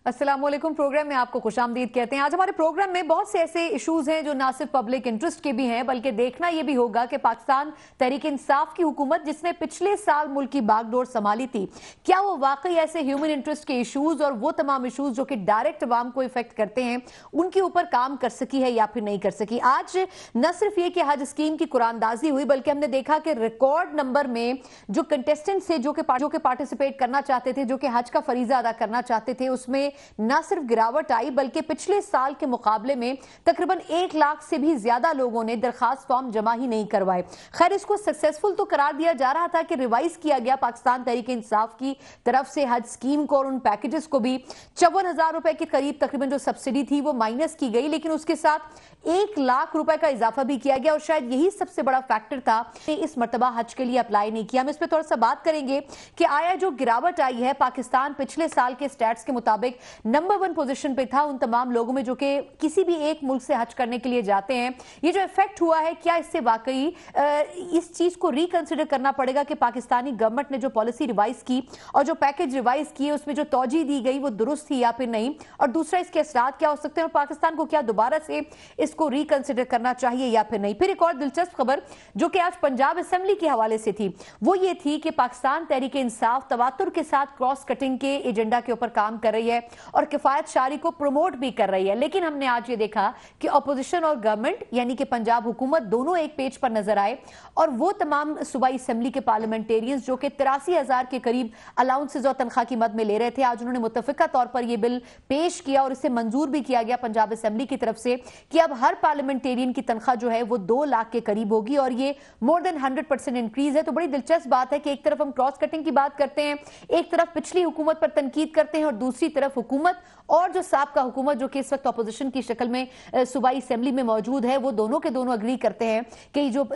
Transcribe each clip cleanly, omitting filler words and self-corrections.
अस्सलाम वालेकुम। प्रोग्राम में आपको खुशामदीद कहते हैं। आज हमारे प्रोग्राम में बहुत से ऐसे इश्यूज हैं जो ना सिर्फ पब्लिक इंटरेस्ट के भी हैं, बल्कि देखना यह भी होगा कि पाकिस्तान तहरीक इंसाफ की हुकूमत जिसने पिछले साल मुल्क की बागडोर संभाली थी, क्या वो वाकई ऐसे ह्यूमन इंटरेस्ट के इश्यूज और वो तमाम इश्यूज जो कि डायरेक्ट अवाम को इफेक्ट करते हैं उनके ऊपर काम कर सकी है या फिर नहीं कर सकी। आज न सिर्फ ये कि हज स्कीम की कुरानदाजी हुई, बल्कि हमने देखा कि रिकॉर्ड नंबर में जो कंटेस्टेंट्स थे जो कि पार्टिसिपेट करना चाहते थे, जो कि हज का फरीजा अदा करना चाहते थे, उसमें न सिर्फ गिरावट आई बल्कि पिछले साल के मुकाबले में तकरीबन 1 लाख से भी ज्यादा लोगों ने दरखास्त फॉर्म जमा ही नहीं करवाए। खैर, इसको सक्सेसफुल तो करार दिया जा रहा था कि रिवाइज किया गया पाकिस्तान तहरीक इंसाफ की तरफ से हज स्कीम को और उन पैकेजेस को भी 54,000 रुपए के करीब तकरीबन जो सब्सिडी थी वो माइनस की गई, लेकिन उसके साथ 1 लाख रुपए का इजाफा भी किया गया और शायद यही सबसे बड़ा फैक्टर था कि इस मर्तबा हज के लिए अप्लाई नहीं किया। हम इस पर थोड़ा सा बात करेंगे कि आया जो गिरावट आई है, पाकिस्तान पिछले साल के स्टैट्स के मुताबिक नंबर 1 पोजीशन पे था उन तमाम लोगों में जो कि किसी भी एक मुल्क से हज करने के लिए जाते हैं। ये जो इफेक्ट हुआ है, क्या इससे वाकई इस चीज को रिकंसिडर करना पड़ेगा कि पाकिस्तानी गवर्नमेंट ने जो पॉलिसी रिवाइज की और जो पैकेज रिवाइज किए उसमें जो तौजीह दी गई वो दुरुस्त थी या फिर नहीं, और दूसरा इसके असरात क्या हो सकते हैं और पाकिस्तान को क्या दोबारा से इसको रिकंसिडर करना चाहिए या फिर नहीं। फिर एक और दिलचस्प खबर जो कि आज पंजाब असेंबली के हवाले से थी वो ये थी कि पाकिस्तान तहरीक इंसाफ तवातुर के साथ क्रॉस कटिंग के एजेंडा के ऊपर काम कर रही है और किफायत शारी को प्रमोट भी कर रही है। लेकिन हमने आज ये देखा कि अपोजिशन और गवर्नमेंट यानी कि पंजाब हुकूमत दोनों एक पेज पर नजर आए और वो तमाम सूबाई असेंबली के पार्लियामेंटेरियंस जो कि 83,000 के करीब अलाउंसेज और तनख्वाह की मद में ले रहे थे, आज उन्होंने मुतफिका तौर पर यह बिल पेश किया और इसे मंजूर भी किया गया पंजाब असेंबली की तरफ से कि अब हर पार्लियामेंटेरियन की तनख्वाह जो है वो 2 लाख के करीब होगी और ये मोर देन 100% इंक्रीज है। तो बड़ी दिलचस्प बात है कि एक तरफ हम क्रॉस कटिंग की बात करते हैं, एक तरफ पिछली हुकूमत पर तनकीद करते हैं और दूसरी तरफ हुकूमत और जो साबका हुकूमत जो कि इस वक्त अपोजिशन की शक्ल में सूबाई असेंबली में मौजूद है वो दोनों के दोनों अग्री करते हैं कि जो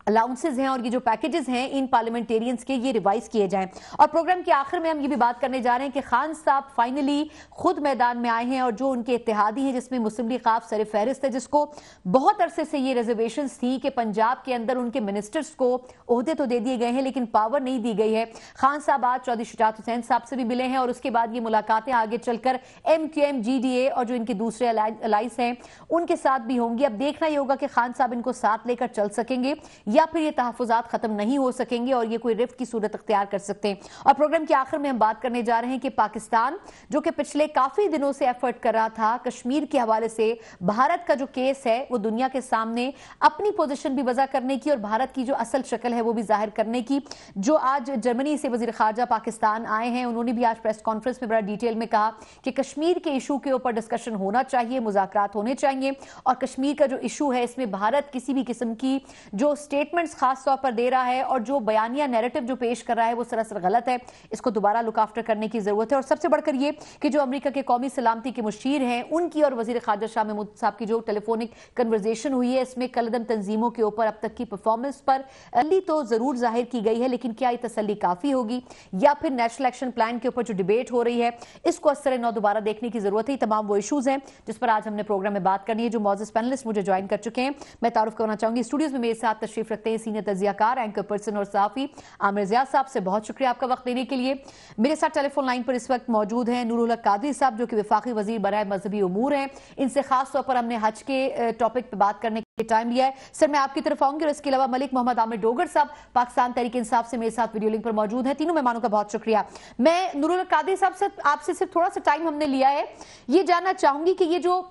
अलाउंसेज हैं और ये जो पैकेजेस हैं इन पार्लियामेंटेरियंस के ये रिवाइज किए जाएं। और प्रोग्राम के आखिर में हम ये भी बात करने जा रहे हैं कि खान साहब फाइनली खुद मैदान में आए हैं और जो उनके इत्तेहादी हैं जिसमें मुस्लिम लीग खाफ सर फहरिस्त है, जिसको बहुत अरसे से ये रिजर्वेशंस थी कि पंजाब के अंदर उनके मिनिस्टर्स को ओहदे तो दे दिए गए हैं लेकिन पावर नहीं दी गई है। खान साहब आज चौधरी शुजात हुसैन साहब से भी मिले हैं और उसके बाद ये मुलाकातें आगे चलकर MQM GDA और जो इनके दूसरे अलाइज हैं उनके साथ भी होंगी। अब देखना ये होगा कि खान साहब इनको साथ लेकर चल सकेंगे या फिर ये तहफुजात खत्म नहीं हो सकेंगे और ये कोई रिफ्ट की सूरत अख्तियार कर सकते हैं। और प्रोग्राम के आखिर में हम बात करने जा रहे हैं कि पाकिस्तान जो कि पिछले काफी दिनों से एफर्ट कर रहा था कश्मीर के हवाले से भारत का जो केस है वो दुनिया के सामने अपनी पोजीशन भी वजह करने की और भारत की जो असल शक्ल है वो भी जाहिर करने की, जो आज जर्मनी से वजीर खारजा पाकिस्तान आए हैं उन्होंने भी आज प्रेस कॉन्फ्रेंस में बड़ा डिटेल में कहा कि कश्मीर के इशू के ऊपर डिस्कशन होना चाहिए, मुज़ाकरात होने चाहिए और कश्मीर का जो इशू है इसमें भारत किसी भी किस्म की जो स्टेटमेंट्स खास तौर पर दे रहा है और जो बयानिया नैरेटिव जो पेश कर रहा है वो सरासर गलत है, इसको दोबारा लुक आफ्टर करने की जरूरत है। और सबसे बढ़कर ये कि जो अमेरिका के कौमी सलामती के मुशीर हैं उनकी और वजीर खारजा शाह महमूद साहब की जो टेलीफोनिक कन्वर्सेशन हुई है इसमें कलदम तंजीमों के ऊपर अब तक की परफॉर्मेंस पर तसल्ली तो जरूर जाहिर की गई है, लेकिन क्या ये तसल्ली काफी होगी या फिर नेशनल एक्शन प्लान के ऊपर जो डिबेट हो रही है इसको असर नौ दोबारा देखने की जरूरत है। तमाम वो इशूज हैं जिस पर आज हमने प्रोग्राम में बात करनी है। जो मौजूद पैनलिस्ट मुझे ज्वाइन कर चुके हैं मैं तारुफ करना चाहूंगी। स्टूडियोज में मेरे साथ तशरीफ रखते हैं सीनियर तजियाकार एंकर पर्सन और सहाफी आमिर ज़िया साहब से बहुत शुक्रिया आपका वक्त देने के लिए। मेरे साथ टेलीफोन लाइन पर इस वक्त मौजूद हैं नूरुल हक कादरी साहब जो कि वफाकी वजीर बराए मजहबी उमूर हैं, इनसे खास तौर पर हमने हज के टॉपिक पर बात करने के टाइम लिया है। सर मैं आपकी तरफ आऊंगी और इसके अलावा मलिक मोहम्मद आमिर डोगर साहब पाकिस्तान तहरीक इंसाफ से मेरे साथ वीडियो लिंक पर मौजूद हैं। तीनों मेहमानों का बहुत शुक्रिया। मैं नूरुल हक कादरी साहब से आपसे सिर्फ थोड़ा सा टाइम हमने लिया है, ये जानना चाहूंगी कि ये जो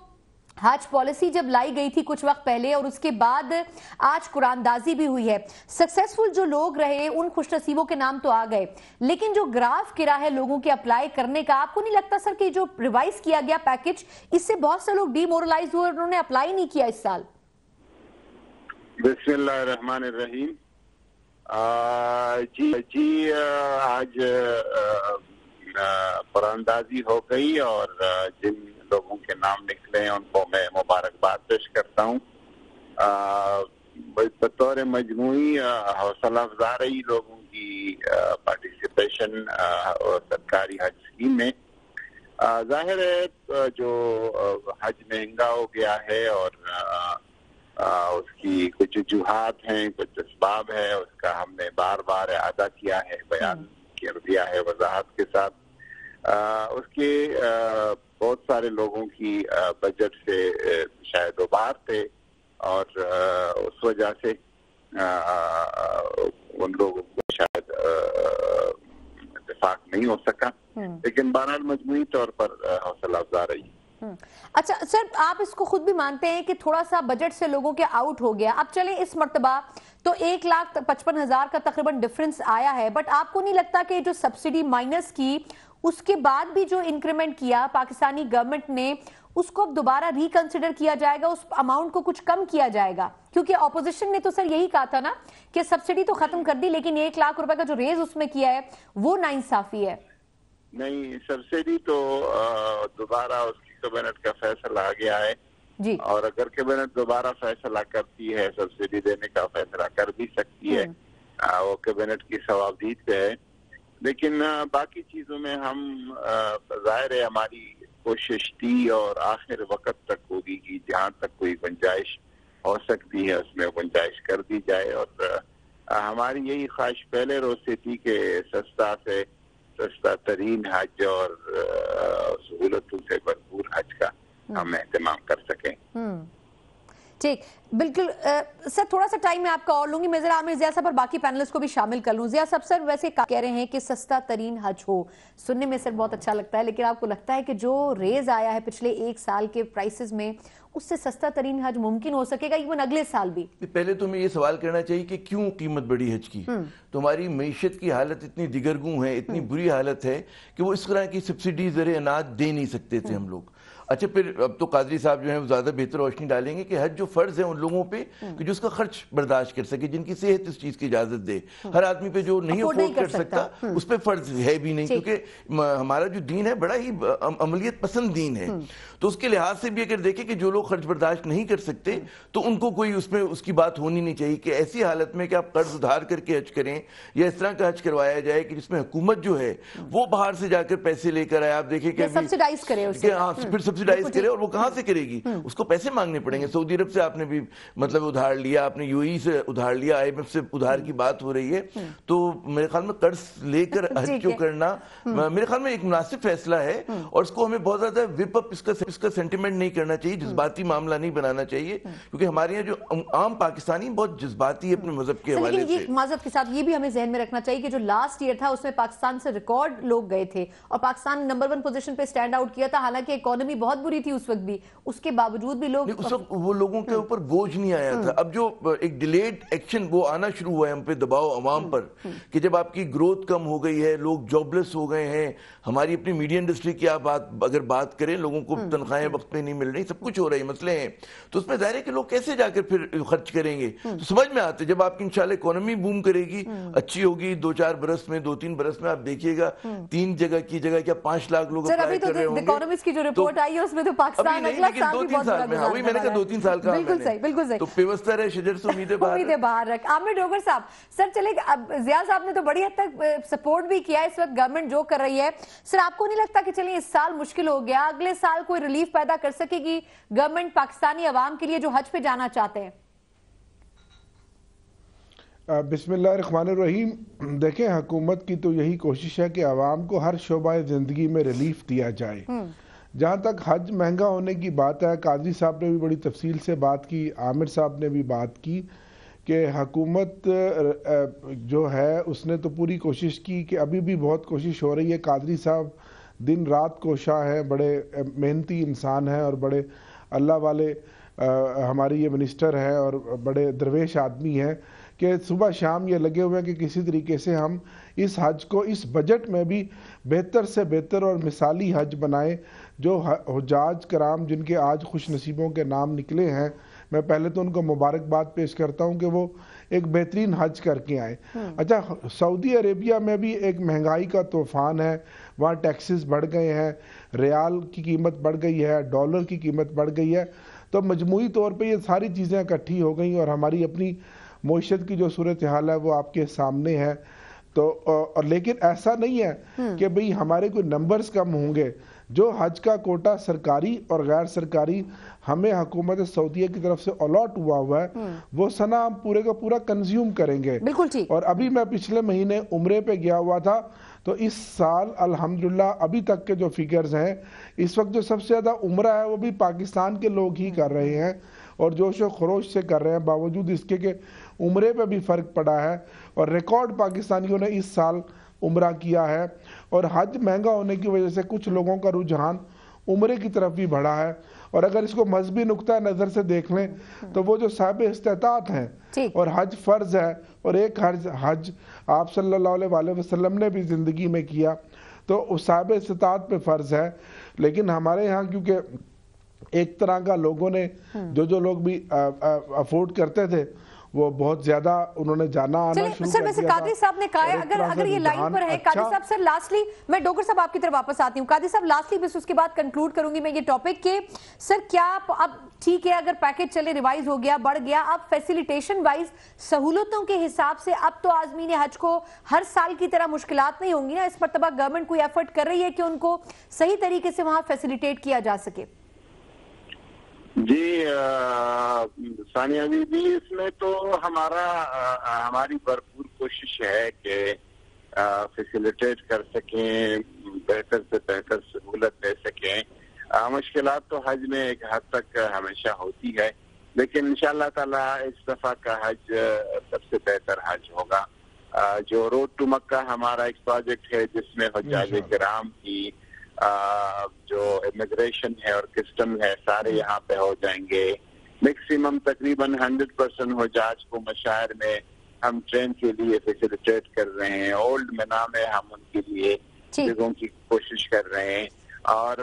हज पॉलिसी जब लाई गई थी कुछ वक्त पहले और उसके बाद आज कुरानदाजी भी हुई है, सक्सेसफुल जो लोग रहे उन खुशनसीबों के नाम तो आ गए, लेकिन जो ग्राफ गिरा है लोगों के अप्लाई करने का, आपको नहीं लगता सर कि जो रिवाइज किया गया पैकेज इससे बहुत से लोग डीमोरलाइज हुए और उन्होंने अप्लाई नहीं किया इस साल? बिस्मिल्लाहिर्रहमानिर्रहीम। जी आज कुरानदाजी हो गई और जिन लोगों के नाम निकले हैं उनको मैं मुबारकबाद पेश करता हूँ। बतौर मजमूई हौसला अफजा रही लोगों की पार्टिसिपेशन और सरकारी हज स्कीम में। जाहिर है जो हज महंगा हो गया है और उसकी कुछ वजूहात हैं, कुछ असबाब है, उसका हमने बार बार अदा किया है, बयान किया है वजाहत के साथ। اس کے بہت سارے لوگوں کی بجٹ سے شاید وہ باہر تھے اور اس وجہ سے ان لوگوں کو شاید اتفاق نہیں ہو سکا، لیکن بہرحال مجموعی طور پر حوصلہ افزا رہی. اچھا سر، آپ اس کو خود بھی مانتے ہیں کہ تھوڑا سا بجٹ سے لوگوں کے آؤٹ ہو گیا. اب چلیں اس مرتبہ تو 1,55,000 کا تقریباً ڈفرنس آیا ہے، بٹ آپ کو نہیں لگتا کہ جو سبسڈی مائنس کی اس کے بعد بھی جو انکریمنٹ کیا پاکستانی گورنمنٹ نے، اس کو اب دوبارہ ریکنسیڈر کیا جائے گا، اس اماؤنٹ کو کچھ کم کیا جائے گا؟ کیونکہ اپوزیشن نے تو سر یہی کہا تھا نا کہ سبسڈی تو ختم کر دی، لیکن 1,00,000 روپے کا جو ریز اس میں کیا ہے وہ ناانصافی ہے. نہیں، سبسڈی تو دوبارہ اس کی کیبنٹ کا فیصلہ آ گیا ہے جی، اور اگر کیبنٹ دوبارہ فیصلہ کرتی ہے سبسڈی دینے کا فیصلہ کر بھی سکتی ہے، وہ کیبنٹ کی صوابدید پہ ہے. لیکن باقی چیزوں میں ہم ظاہر ہے ہماری کوشش تھی اور آخر وقت تک ہوگی کہ جہاں تک کوئی گنجائش ہو سکتی ہے اس میں گنجائش کر دی جائے. اور ہماری یہی خواہش پہلے روز سے تھی کہ سستا سے سستا ترین حج اور سہولتوں سے بھرپور حج کا ہم اہتمام کر سکیں. ٹھیک، بالکل. سر تھوڑا سا ٹائم میں آپ کا اور لوں گی، میں ذرا عامر ضیاء صاحب اور باقی پینلسٹ کو بھی شامل کر لوں. ضیاء صاحب، سر ویسے کہہ رہے ہیں کہ سستا ترین حج ہو، سننے میں سر بہت اچھا لگتا ہے، لیکن آپ کو لگتا ہے کہ جو ریز آیا ہے پچھلے 1 سال کے پرائسز میں، اس سے سستا ترین حج ممکن ہو سکے گا ایون اگلے سال بھی؟ پہلے تو ہمیں یہ سوال کرنا چاہیے کہ کیوں قیمت بڑھی حج کی؟ تو ہماری معیشت کی حالت اتنی دگرگوں ہے، اتنی بری حالت ہے کہ وہ اس طرح کی سبسڈی زر اناج دے نہیں سکتے تھے ہم لوگ. اچھا، پھر اب تو قادری صاحب جو ہیں وہ زیادہ بہتر روشنی ڈالیں گے کہ حج جو فرض ہے ان لوگوں پہ کہ جو اس کا خرچ برداشت کر سکے، جن کی صحت اس چیز کی اجازت دے. ہر آدمی پہ جو نہیں افورڈ کر سکتا اس پہ فرض ہے بھی نہیں، کیونکہ ہمارا جو دین ہے بڑا ہی عملیت پسند دین ہے. تو اس کے لحاظ سے بھی اگر دیکھیں کہ جو لوگ خرچ برداشت نہیں کر سکتے تو ان کو کوئی اس میں اس کی بات ہونی نہیں چاہیے کہ ایسی حالت میں کہ آپ قرض ادھار کر کے حج کریں یا اس طرح کا حج کروایا جائے کہ جس میں حکومت جو ہے وہ باہر سے جا کر پیسے لے کر آئے. آپ دیکھیں کہ سبسیڈائز کرے اسے، پھر سبسیڈائز کرے، اور وہ کہاں سے کرے گی؟ اس کو پیسے مانگنے پڑیں گے. سعودی عرب سے آپ نے بھی مطلب ادھار لیا، آپ نے یو ای سے ادھار لیا، آئی ایم ایف سے ادھار کی بات ہو رہی ہے. تو میرے خیال میں قرض لے کر حج کیوں کرنا میرے خیال میں ایک مناسب فیصلہ ہے، اور اس کو ہمیں بہت زیادہ وپ اپ اس کا سینٹیمنٹ نہیں کرنا چاہیے، جذباتی معاملہ نہیں بنانا چاہیے، کیونکہ ہمارے یہاں جو عام پاکستانی بہت جذباتی ہے اپنے مذہب کے حوالے سے. لیکن معذرت کے ساتھ یہ بھی ہمیں ذہن میں رکھنا چاہیے کہ جو لاسٹ ایئر تھا اس میں پاکستان سے ریکارڈ لوگ گئے تھے اور پاکستان نمبر 1 پوزیشن پہ سٹینڈ آؤٹ کیا تھا، حالانکہ اکانومی بہت بری تھی اس وقت بھی، اس کے باوجود بھی لوگ اس وقت وہ لوگوں کے اوپر بوجھ نہیں آیا تھا. اب جو ایک ڈیلیڈ ایکشن وہ آنا شروع ہوا ہے ہم پہ دباؤ عوام پر، کہ جب آپ کی گروتھ کم ہو گئی ہے، لوگ جاب لیس ہو گئے ہیں، ہماری اپنی میڈیا انڈسٹری کی آپ اگر بات کریں، لوگوں کو تنخواہیں وقت پہ نہیں مل رہی، سب کچھ ہو رہی مسئلے ہیں. تو اس میں ظاہر ہے کہ لوگ کیسے جا کر پھر خرچ کریں گے؟ تو سمجھ میں آتے جب آپ کی انشاءاللہ اکانومی بوم کرے گی، اچھی ہوگی، 2-4 برس میں 2-3 برس میں آپ دیکھیے گا 3 جگہ کی جگہ کیا 5 لاکھ لوگ اپلائی کر رہے ہوں گے. اکانومسٹ کی جو رپورٹ آئی ہے اس میں تو پاکستان اگلا سال بھی بہت بڑا گزارنے والا ہے. میں نے کہا 2-3 سال کا. بالکل صحیح، بالکل صحیح. تو پیوستہ رہے شجر سے امیدیں باہر رکھ. عامر ڈوگر صاحب، سر چلے ضیاء صاحب نے تو بڑی حد تک سپورٹ بھی کیا ہے اس وقت گورنمنٹ جو کر رہی ہے. سر آپ کو نہیں لگتا کہ چلیں اس سال مشکل ہو گیا، اگلے سال کوئی ریلیف پیدا کر سکے گی گورنمنٹ پاکستانی عوام کے لیے جو حج پہ جانا چاہتے ہیں؟ بسم اللہ الرحمن الرحیم. دیکھیں، حکومت کی تو یہی کوشش ہے کہ عوام کو ہر شعبہ زندگی میں ریلیف دیا جائے. جہاں تک حج مہنگا ہونے کی بات ہے، قاضی صاحب نے بھی بڑی تفصیل سے بات کی، عامر صاحب نے بھی بات کی کہ حکومت جو ہے اس نے تو پوری کوشش کی کہ ابھی بھی بہت کوشش ہو رہی ہے. قادری صاحب دن رات کوشاں ہیں، بڑے محنتی انسان ہیں اور بڑے اللہ والے ہماری یہ منسٹر ہے اور بڑے درویش آدمی ہیں کہ صبح شام یہ لگے ہوئے ہیں کہ کسی طریقے سے ہم اس حج کو اس بجٹ میں بھی بہتر سے بہتر اور مثالی حج بنائیں. جو حجاج کرام جن کے آج خوش نصیبوں کے نام نکلے ہیں، میں پہلے تو ان کو مبارکباد پیش کرتا ہوں کہ وہ ایک بہترین حج کر کے آئیں. اچھا، سعودی عربیہ میں بھی ایک مہنگائی کا طوفان ہے، وہاں ٹیکسز بڑھ گئے ہیں، ریال کی قیمت بڑھ گئی ہے، ڈالر کی قیمت بڑھ گئی ہے. تو مجموعی طور پہ یہ ساری چیزیں اکٹھی ہو گئیں اور ہماری اپنی معیشت کی جو صورتحال ہے وہ آپ کے سامنے ہے. तो और लेकिन ऐसा नहीं है कि भाई हमारे कोई नंबर्स कम होंगे। जो हज का कोटा सरकारी और गैर सरकारी हमें हुकूमत सऊदीया की तरफ से अलॉट हुआ है, वो सना हम पूरे का पूरा कंज्यूम करेंगे। बिल्कुल ठीक। और अभी मैं पिछले महीने उम्रे पे गया हुआ था, तो इस साल अल्हम्दुलिल्लाह अभी तक के जो फिगर्स हैं, इस वक्त जो सबसे ज्यादा उम्रा है वो भी पाकिस्तान के लोग ही कर रहे हैं और जोश व खरोश से कर रहे हैं, बावजूद इसके कि उम्रे पे भी फर्क पड़ा है और रिकॉर्ड पाकिस्तानियों ने इस साल उम्रा किया है। और हज महंगा होने की वजह से कुछ लोगों का रुझान उम्रे की तरफ भी बढ़ा है। और अगर इसको मजहबी नुक्ता नज़र से देख लें तो वो जो साहिब इस्तिताअत हैं और हज फर्ज है और एक हज आप सल्लल्लाहु अलैहि वसल्लम ने भी ज़िंदगी में किया, तो उस साहिब इस्तिताअत पे फ़र्ज है। लेकिन हमारे यहाँ क्योंकि एक तरह का लोगों ने जो लोग भी अफोर्ड करते थे वो बहुत ज्यादा उन्होंने जाना आना शुरू सर, कर वैसे दिया था। कादरी साहब ने कहा है, अगर ये लाइन पर है कादरी साहब, सर लास्टली मैं डॉक्टर साहब आपकी तरफ वापस आती हूँ। कादरी साहब लास्टली बस उसके बाद कंक्लूड करूंगी मैं ये टॉपिक के सर, क्या आप अब ठीक है अगर पैकेज चले रिवाइज हो गया बढ़ गया, अब फैसिलिटेशन वाइज सहूलतों के हिसाब से अब तो आजमीन हज को हर साल की तरह मुश्किलात नहीं होंगी ना, इस मरतबा गवर्नमेंट कोई एफर्ट कर रही है कि उनको सही तरीके से वहां फैसिलिटेट किया जा सके? जी सानिया दीदी, इसमें तो हमारी भरपूर कोशिश है कि फैसिलिटेट कर सकें, बेहतर से बेहतर सहूलत दे सकें। मुश्किलात तो हज में एक हद तक हमेशा होती है, लेकिन इंशाअल्लाह ताला इस दफा का हज सबसे बेहतर हज होगा। जो रोड टू मक्का हमारा एक प्रोजेक्ट है जिसमें हज्जाज किराम की जो इमिग्रेशन है और कस्टम है सारे यहाँ पे हो जाएंगे। मैक्सिमम तकरीबन 100% हज्जाज को मशायर में हम ट्रेन के लिए फैसिलिटेट कर रहे हैं। ओल्ड मिना में हम उनके लिए जगहों की कोशिश कर रहे हैं और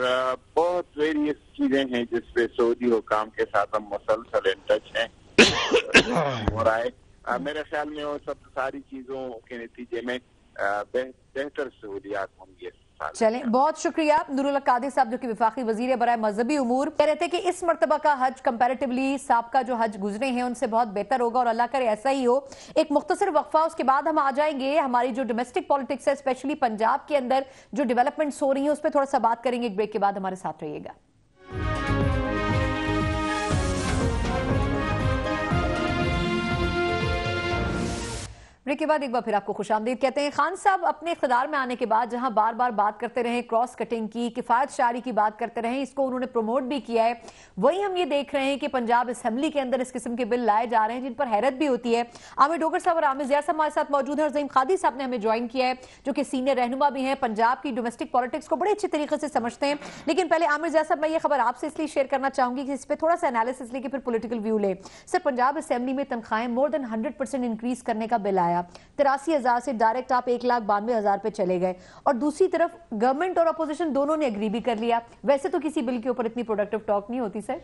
बहुत वेरियस चीजें हैं जिसपे सऊदी हुकाम के साथ हम मुसलसल इन टच हैं हो रहा है। मेरे ख्याल में वो सब सारी चीजों के नतीजे में बेहतर सहूलियात होंगी। चलें, बहुत शुक्रिया। नूरुल्लाह कादरी साहब जो कि वफाकी वजीर बराए मजहबी उमूर कह रहे थे कि इस मरतबा का हज कंपैरेटिवली साबका जो हज गुजरे हैं उनसे बहुत बेहतर होगा और अल्लाह करे ऐसा ही हो। एक मुख्तसर वक्फा, उसके बाद हम आ जाएंगे हमारी जो डोमेस्टिक पॉलिटिक्स है, स्पेशली पंजाब के अंदर जो डेवलपमेंट्स हो रही हैं उस पर थोड़ा सा बात करेंगे। एक ब्रेक के बाद हमारे साथ रहिएगा। ब्रेक के बाद एक बार फिर आपको खुशामदीद कहते हैं। खान साहब अपने इख्तिदार में आने के बाद जहां बार बार बात करते रहे क्रॉस कटिंग की, किफायत शारी की बात करते रहे, इसको उन्होंने प्रमोट भी किया है, वही हम ये देख रहे हैं कि पंजाब असेंबली के अंदर इस किस्म के बिल लाए जा रहे हैं जिन पर हैरत भी होती है। आमिर डोगर साहब और आमिर ज़ियार साहब हमारे साथ मौजूद हैं और ज़हीम कादी साहब ने हमें ज्वाइन किया है जो कि सीनियर रहनुमा भी हैं, पंजाब की डोमेस्टिक पॉलिटिक्स को बड़े अच्छे तरीके से समझते हैं। लेकिन पहले आमिर ज़ियार साहब, मैं ये खबर आपसे इसलिए शेयर करना चाहूंगी कि इस पर थोड़ा सा एनालिसिस लेके फिर पॉलिटिकल व्यू ले। सर, पंजाब असेंबली में तनख्वाहें मोर देन 100% इंक्रीज करने का बिल आया, 83,000 से डायरेक्ट आप 1,92,000 पे चले गए और दूसरी तरफ गवर्नमेंट और अपोजिशन दोनों ने एग्री भी कर लिया। वैसे तो किसी बिल के ऊपर इतनी प्रोडक्टिव टॉक नहीं होती सर।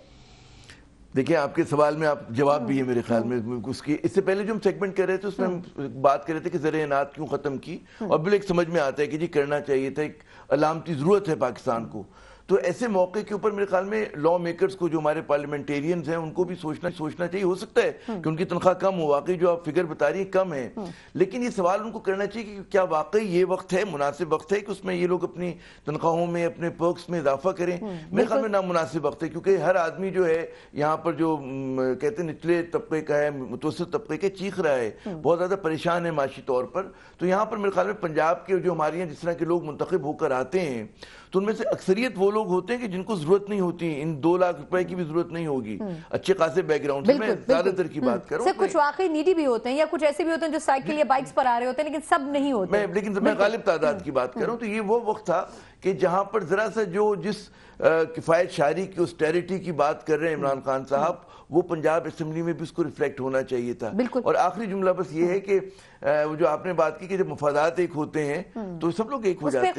देखिए, आपके सवाल में आप जवाब भी है मेरे ख्याल में उसकी। इससे पहले जो हम सेगमेंट कर रहे थे उसमें हम बात कर रहे थे कि ज़र-ए-नात क्यों खत्म की, और बिल एक समझ में आता है कि जी करना चाहिए था, एक अलामती जरूरत है पाकिस्तान को। तो ऐसे मौके के ऊपर मेरे ख्याल में लॉ मेकर्स को, जो हमारे पार्लियामेंटेरियंस हैं, उनको भी सोचना चाहिए। हो सकता है कि उनकी तनख्वाह कम हो, वाकई जो आप फिगर बता रही है कम है, लेकिन ये सवाल उनको करना चाहिए कि क्या वाकई ये वक्त है, मुनासिब वक्त है कि उसमें ये लोग अपनी तनख्वाहों में, अपने पर्क्स में इजाफा करें। मेरे ख्याल में नामुनासिब वक्त है, क्योंकि हर आदमी जो है यहाँ पर जो कहते हैं निचले तबके का है, मुतवस्सित तबके के, चीख रहा है, बहुत ज्यादा परेशान है माशी तौर पर। तो यहाँ पर मेरे ख्याल में पंजाब के जो हमारे यहाँ जिस तरह के लोग मुंतखब होकर आते हैं, तो उनमें से अक्सरियत वो लोग होते हैं कि जिनको जरूरत नहीं होती, इन 2 लाख रुपए की भी जरूरत नहीं होगी, अच्छे खासे बैकग्राउंड से। मैं ज्यादातर की बात करूं, कुछ वाकई नीडी भी होते हैं या कुछ ऐसे भी होते हैं जो साइकिल या बाइक्स पर आ रहे होते हैं, लेकिन सब नहीं होते। लेकिन मैं गालिब तादाद की बात कर रहा हूं। तो ये वो वक्त था कि जहां पर जरा सा जिस किफायत शारी की, ऑस्टेरिटी की बात कर रहे हैं इमरान खान साहब, वो पंजाब असेंबली में भी उसको रिफ्लेक्ट होना चाहिए था। और आखिरी जुमला बस ये है कि वो जो आपने बात की कि जब मफादात एक होते हैं तो सब लोग एक हो जाते हैं,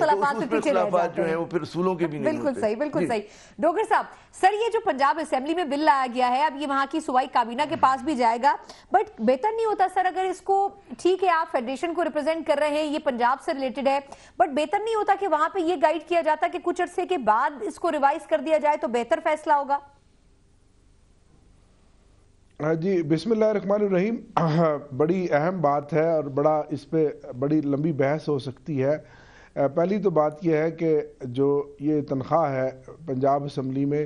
तो खिलाफात जो है वो फिर रसूलों के भी नहीं होते। बिल्कुल सही, बिल्कुल सही। डोगर साहब, सर ये जो पंजाब असेंबली में बिल लाया गया है, अब ये वहां की सूबाई काबीना के पास भी जाएगा, बट बेहतर नहीं होता सर अगर इसको, ठीक है आप फेडरेशन को रिप्रेजेंट कर रहे हैं, ये पंजाब से रिलेटेड है, बट बेहतर नहीं होता कि वहां पे ये गाइड किया जाता कि कुछ अरसे के बाद इसको रिवाइज कर दिया जाए तो बेहतर फैसला होगा? جی بسم اللہ الرحمن الرحیم. بڑی اہم بات ہے اور بڑا اس پہ بڑی لمبی بحث ہو سکتی ہے. پہلی تو بات یہ ہے کہ جو یہ تنخواہ ہے پنجاب اسمبلی میں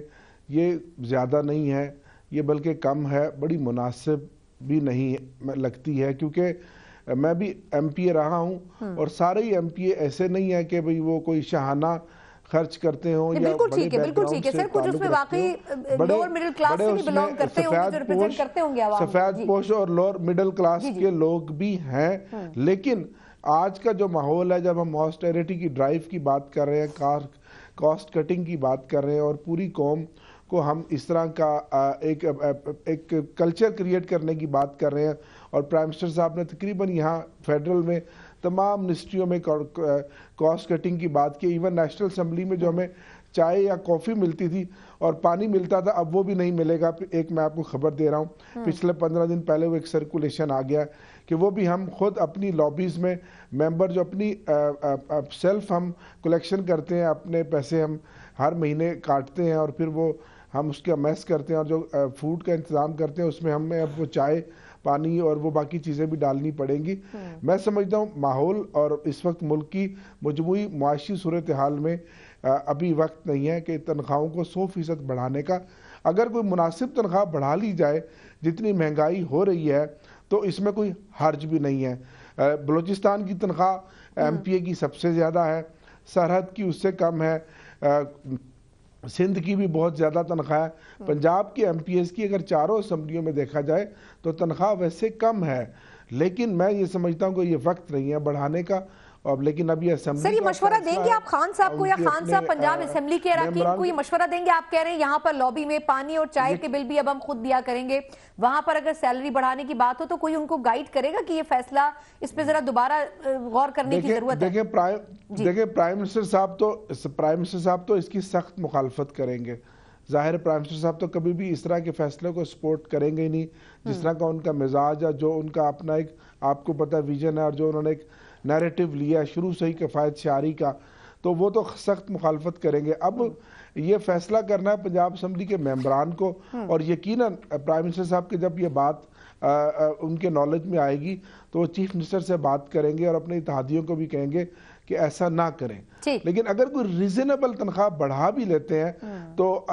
یہ زیادہ نہیں ہے، یہ بلکہ کم ہے، بڑی مناسب بھی نہیں لگتی ہے، کیونکہ میں بھی ایم پی اے رہا ہوں اور سارے ہی ایم پی اے ایسے نہیں ہیں کہ بھئی وہ کوئی شاہانہ خرچ کرتے ہوں یا بڑے بیک گراؤنڈ سے تعلق رکھتے ہوں، بڑے اس میں سفید پوش اور لوور مڈل کلاس کے لوگ بھی ہیں. لیکن آج کا جو ماحول ہے، جب ہم آسٹیریٹی کی ڈرائیو کی بات کر رہے ہیں، کاسٹ کٹنگ کی بات کر رہے ہیں اور پوری قوم کو ہم اس طرح کا ایک کلچر کریٹ کرنے کی بات کر رہے ہیں، اور پرائم منسٹر صاحب نے تقریباً یہاں فیڈرل میں تمام منسٹریوں میں کاسٹ کٹنگ کی بات کی. ایون نیشنل اسمبلی میں جو ہمیں چائے یا کافی ملتی تھی اور پانی ملتا تھا، اب وہ بھی نہیں ملے گا. ایک میں آپ کو خبر دے رہا ہوں، پچھلے 15 دن پہلے وہ ایک سرکولیشن آ گیا کہ وہ بھی ہم خود اپنی لابیز میں ممبر جو اپنی سیلف ہم کلیکشن کرتے ہیں، اپنے پیسے ہم ہر مہینے کاٹتے ہیں اور پھر وہ ہم اس کا میس کرتے ہیں اور جو فوڈ کا انتظام کرتے ہیں اس میں ہمیں اب وہ چائے پانی اور وہ باقی چیزیں بھی ڈالنی پڑیں گی. میں سمجھتا ہوں ماحول اور اس وقت ملک کی مجموعی معاشی صورتحال میں ابھی وقت نہیں ہے کہ تنخواہوں کو 100% بڑھانے کا. اگر کوئی مناسب تنخواہ بڑھا لی جائے، جتنی مہنگائی ہو رہی ہے تو اس میں کوئی حرج بھی نہیں ہے. بلوچستان کی تنخواہ ایم پی اے کی سب سے زیادہ ہے، سرحد کی اس سے کم ہے، سندھ کی بھی بہت زیادہ تنخواہ ہے. پنجاب کے ایم پی ایس کی اگر چاروں اسمبلیوں میں دیکھا جائے تو تنخواہ ویسے کم ہے، لیکن میں یہ سمجھتا ہوں کہ یہ وقت نہیں ہے بڑھانے کا. لیکن اب یہ اسمبلی سر، یہ مشورہ دیں گے آپ خان صاحب کو، یا خان صاحب پنجاب اسمبلی کے اراکین کو یہ مشورہ دیں گے؟ آپ کہہ رہے ہیں یہاں پر لابی میں پانی اور چائے کے بل بھی اب ہم خود دیا کریں گے، وہاں پر اگر سیلری بڑھانے کی بات ہو تو کوئی ان کو گائیڈ کرے گا کہ یہ فیصلہ اس پہ ذرا دوبارہ غور کرنے کی ضرورت ہے؟ دیکھیں پرائم منسٹر صاحب تو اس کی سخت مخالفت کریں گے. ظاہر پرائم منسٹر صاحب تو کبھی بھی اس طرح کے فیصلے کو سپورٹ کریں گے ہی نہیں. جس طرح کا ان کا مزاج ہے، جو ان کا اپنا ایک آپ کو پتہ ویژن ہے اور جو انہوں نے ایک نیریٹو لیا شروع سے ہی کفایت شعاری کا، تو وہ تو سخت مخالفت کریں گے. اب یہ فیصلہ کرنا ہے پنجاب اسمبلی کے ممبران کو، اور یقیناً پرائم منسٹر صاحب کے جب یہ بات ان کے نالج میں آئے گی تو وہ چیف منسٹر سے بات کریں گے اور اپنے اتحادیوں کو بھی کہیں گے کہ ایسا نہ کریں. لیکن اگر کوئی ریزنیبل تنخواہ بڑھا بھی لیتے ہیں تو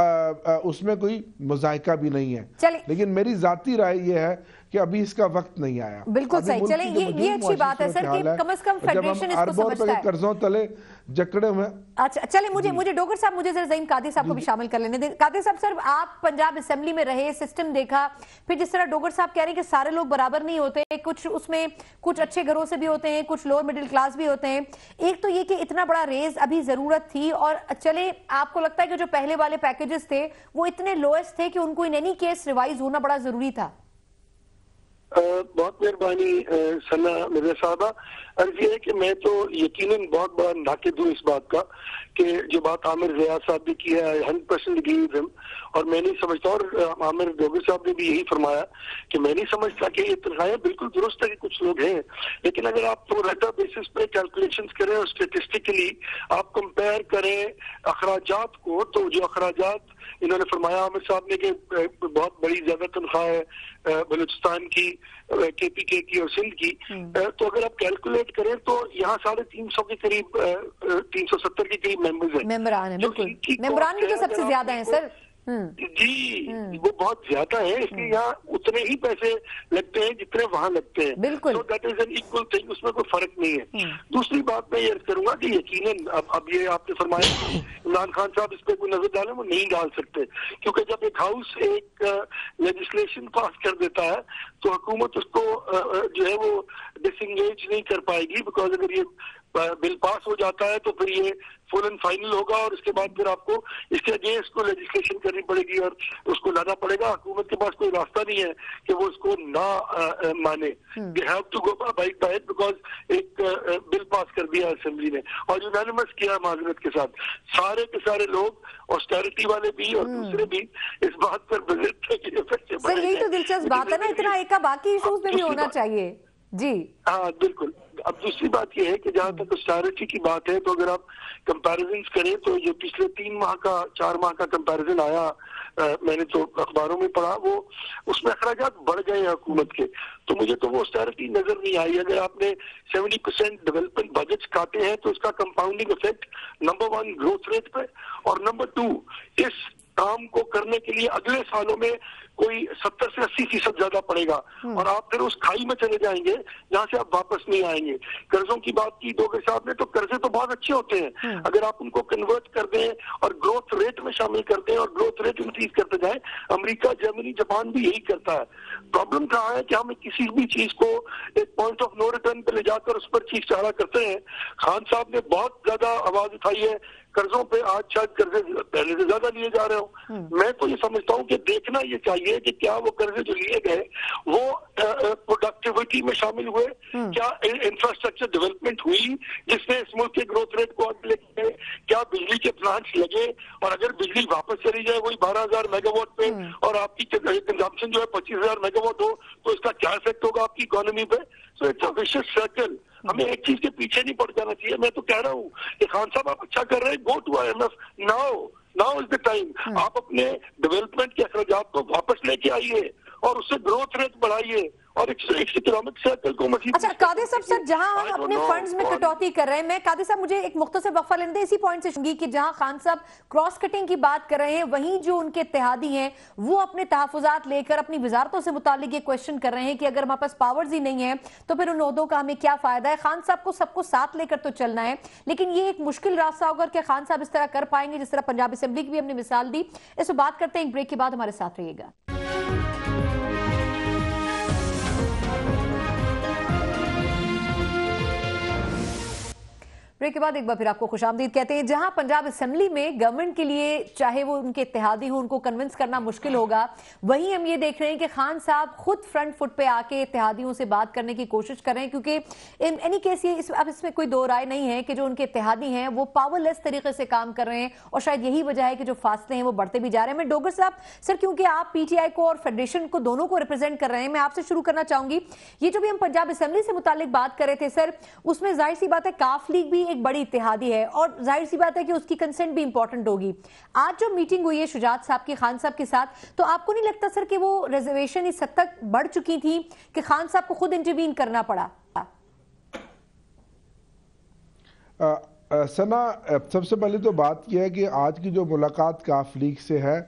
اس میں کوئی مذائقہ بھی نہیں ہے. لیکن میری ذاتی رائے یہ ہے کہ ابھی اس کا وقت نہیں آیا. بالکل صحیح. چلیں یہ اچھی بات ہے سر کہ کم از کم فیڈریشن اس کو سمجھتا ہے. قرضوں تلے جکڑے ہوئے. اچھا چلیں، مجھے ڈوگر صاحب، مجھے ذرا زعیم قادری صاحب کو بھی شامل کر لینے دیں. قادری صاحب، سر آپ پنجاب اسمبلی میں رہے، سسٹم دیکھا، پھر جس طرح ڈوگر صاحب کہہ رہے ہیں کہ سارے لوگ برابر نہیں ہوتے، کچھ اس میں کچھ اچھے گھروں سے بھی ہوتے ہیں، کچھ لوور مڈل کلاس بھی ہوتے ہیں. ایک تو یہ کہ اتنا بڑا ریز ابھی ضرورت تھی، اور چلے آپ کو لگتا ہے کہ جو پہلے والے پیکیجز تھے وہ اتنے لوئسٹ تھے کہ ان کو ان اینی کیس ریوائز ہونا بڑا ضروری تھا؟ بہت مہربانی ثنا مرزا صاحبہ. عرض یہ ہے کہ میں تو یقیناً بہت بڑا ناقد ہوں اس بات کا کہ جو بات عامر ریاض صاحب نے کی ہے 100% اگری ود ہم، اور میں نہیں سمجھتا، اور عامر ڈوگر صاحب نے بھی یہی فرمایا کہ میں نہیں سمجھتا کہ یہ تنخواہیں بالکل درست ہے کہ کچھ لوگ ہیں، لیکن اگر آپ پرو ریٹا بیسس پہ کیلکولیشنز کریں اور اسٹیٹسٹیکلی آپ کمپیئر کریں اخراجات کو، تو جو اخراجات انہوں نے فرمایا عامر صاحب نے کہ بہت بڑی زیادہ تنخواہ ہے بلوچستان کی، کے پی کے کی اور سندھ کی، تو اگر آپ کیلکولیٹ کریں تو یہاں 350 کے قریب 370 کے قریب ممبرز ہیں. ممبران ہیں، بالکل ممبران بھی تو سب سے زیادہ ہیں سر. جی وہ بہت زیادہ ہے، اس لیے یہاں اتنے ہی پیسے لگتے ہیں جتنے وہاں لگتے ہیں. بالکل. So that is an equal thing، اس میں کوئی فرق نہیں ہے. دوسری بات میں یہ عرض کروں گا کہ یقیناً اب یہ آپ نے فرمایا عمران خان صاحب اس پہ کوئی نظر ڈالیں، وہ نہیں ڈال سکتے، کیونکہ جب ایک ہاؤس ایک لیجسلیشن پاس کر دیتا ہے تو حکومت اس کو جو ہے وہ ڈس انگیج نہیں کر پائے گی، بیکاز اگر یہ بل پاس ہو جاتا ہے تو پھر یہ فل اینڈ فائنل ہوگا، اور اس کے بعد پھر آپ کو اس کے اگینسٹ کو لیجسلیشن کرنی پڑے گی اور اس کو لانا پڑے گا. حکومت کے پاس کوئی راستہ نہیں ہے کہ وہ اس کو نہ مانے. They have to go abide by it, because ایک بل پاس کر دیا اسمبلی نے اور یونانیمس کیا معذرت کے ساتھ. سارے کے سارے لوگ آسٹیرٹی والے بھی اور دوسرے بھی اس بات پر بزد تھے کہ سر یہی تو دلچسپ بات ہے نا، اتنا ایک باقی ایشوز میں بھی ہونا چاہیے. جی ہاں بالکل. اب دوسری بات یہ ہے کہ جہاں تک اسٹیرٹی کی بات ہے تو اگر آپ کمپیریزنز کریں تو یہ پچھلے 4 ماہ کا کمپیریزن آیا मैंने तो अखबारों में पढ़ा, वो उसमें अखराजात बढ़ गए हैं हुकूमत के। तो मुझे तो वो ऑस्टेरिटी नजर नहीं आई। अगर आपने 70% डेवलपमेंट बजट्स काटे हैं तो इसका compounding effect number 1 growth rate पे, और नंबर 2 इस काम को करने के लिए अगले सालों में कोई 70 से 80% ज्यादा पड़ेगा, और आप फिर उस खाई में चले जाएंगे जहां से आप वापस नहीं आएंगे। कर्जों की बात की डोगर साहब ने, तो कर्जे तो बहुत अच्छे होते हैं अगर आप उनको कन्वर्ट कर दें और ग्रोथ रेट में शामिल कर दें और ग्रोथ रेट इंक्रीज करते जाएं। अमेरिका, जर्मनी, जापान भी यही करता है। प्रॉब्लम कहाँ है कि हम किसी भी चीज को एक पॉइंट ऑफ नो रिटर्न पे ले जाकर उस पर चीज चारा करते हैं। खान साहब ने बहुत ज्यादा आवाज उठाई है कर्जों पे, आज शायद कर्जे पहले से ज्यादा लिए जा रहे हो। मैं तो ये समझता हूँ कि देखना ये चाहिए कि क्या वो कर्जे जो लिए गए वो प्रोडक्टिविटी में शामिल हुए, क्या इंफ्रास्ट्रक्चर डेवलपमेंट हुई जिसने इस मुल्क के ग्रोथ रेट को आगे लेके गए, क्या बिजली के प्लांट्स लगे, और अगर बिजली वापस चली जाए वही 12,000 मेगावाट पे और आपकी कंजम्पशन जो है 25,000 मेगावाट हो, तो इसका क्या इफेक्ट होगा आपकी इकोनॉमी पे। So it's a vicious circle. हमें एक चीज के पीछे नहीं पड़ जाना चाहिए। मैं तो कह रहा हूँ कि खान साहब आप अच्छा कर रहे हैं, go to IMF now is the time. आप अपने डेवलपमेंट के अखराजात को वापस लेके आइए और उससे ग्रोथ रेट बढ़ाइए और इकोनॉमिक सर्कल को मजीद। अच्छा कादिर साहब, सर जहां हम अपने फंड्स में कटौती कर रहे हैं, मैं कादिर साहब मुझे एक मुख्तसर वक्फा लेने दें इसी पॉइंट से कि जहां खान साहब क्रॉस कटिंग की बात कर रहे हैं, वहीं जो उनके इत्तेहादी हैं वो अपने तहफुजात लेकर अपनी वजारतों से मुतालिक ये क्वेश्चन कर रहे हैं कि अगर हमारे पास पावर्स ही नहीं है तो फिर उन ओहदों का हमें क्या फायदा है। खान साहब को सबको साथ लेकर तो चलना है, लेकिन ये एक मुश्किल रास्ता होगा कि खान साहब इस तरह कर पाएंगे जिस तरह पंजाब असेंबली की भी हमने मिसाल दी। इस पर बात करते हैं एक ब्रेक के बाद, हमारे साथ रहिएगा। ब्रेक के बाद एक बार फिर आपको खुशामदीद कहते हैं। जहां पंजाब असेंबली में गवर्नमेंट के लिए चाहे वो उनके इत्तेहादी हो उनको कन्विंस करना मुश्किल होगा, वहीं हम ये देख रहे हैं कि खान साहब खुद फ्रंट फुट पे आके इत्तेहादियों से बात करने की कोशिश कर रहे हैं, क्योंकि इन एनी केस ये अब इसमें कोई दो राय नहीं है कि जो उनके इत्तेहादी हैं वो पावरलेस तरीके से काम कर रहे हैं, और शायद यही वजह है कि जो फासले हैं वो बढ़ते भी जा रहे हैं। मैं डोगर साहब सर, क्योंकि आप PTI को और फेडरेशन को दोनों को रिप्रेजेंट कर रहे हैं, मैं आपसे शुरू करना चाहूंगी। ये जो भी हम पंजाब असेंबली से मुतालिक बात कर रहे थे सर, उसमें जाहिर सी बात है काफ लीग भी एक बड़ी इत्तेहादी है और जाहिर सी बात है कि उसकी कंसेंट भी इंपॉर्टेंट होगी। आज जो मीटिंग हुई है शुजात साहब की खान साहब के साथ, तो आपको नहीं लगता सर कि वो रिजर्वेशन इस हद तक बढ़ चुकी थी कि खान साहब को खुद इंटरवीन करना पड़ा? सना, सबसे पहले तो बात यह है कि आज की जो मुलाकात काफ लीग से है